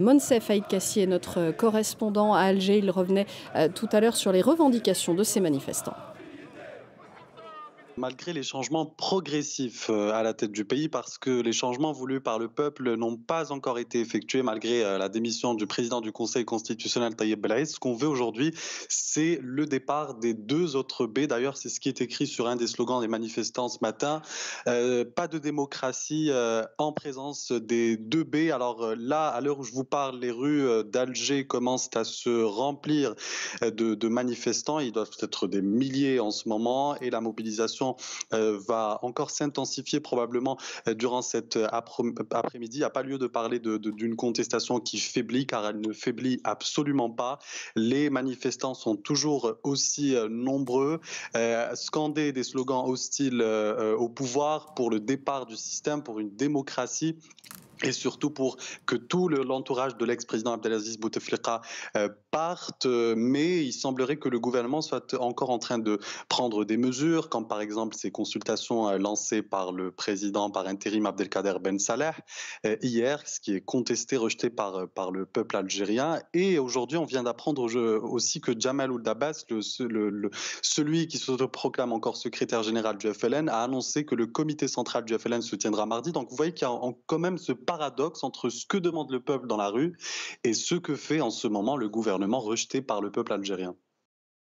Monsef Haït Kassi est notre correspondant à Alger. Il revenait tout à l'heure sur les revendications de ces manifestants. Malgré les changements progressifs à la tête du pays, parce que les changements voulus par le peuple n'ont pas encore été effectués malgré la démission du président du Conseil constitutionnel Taïeb Belaïd, ce qu'on veut aujourd'hui, c'est le départ des deux autres B. D'ailleurs, c'est ce qui est écrit sur un des slogans des manifestants ce matin. Pas de démocratie en présence des deux B. Alors là, à l'heure où je vous parle, les rues d'Alger commencent à se remplir de manifestants. Ils doivent être des milliers en ce moment et la mobilisation va encore s'intensifier probablement durant cet après-midi. Il n'y a pas lieu de parler d'une contestation qui faiblit car elle ne faiblit absolument pas. Les manifestants sont toujours aussi nombreux, scander des slogans hostiles au pouvoir pour le départ du système, pour une démocratie et surtout pour que tout l'entourage de l'ex-président Abdelaziz Bouteflika parte, mais il semblerait que le gouvernement soit encore en train de prendre des mesures, comme par exemple ces consultations lancées par le président par intérim Abdelkader Ben Saleh hier, ce qui est contesté, rejeté par le peuple algérien. Et aujourd'hui, on vient d'apprendre aussi que Jamal Ould Abbas, celui qui se proclame encore secrétaire général du FLN, a annoncé que le comité central du FLN se tiendra mardi. Donc vous voyez qu'il y a quand même ce paradoxe entre ce que demande le peuple dans la rue et ce que fait en ce moment le gouvernement rejeté par le peuple algérien.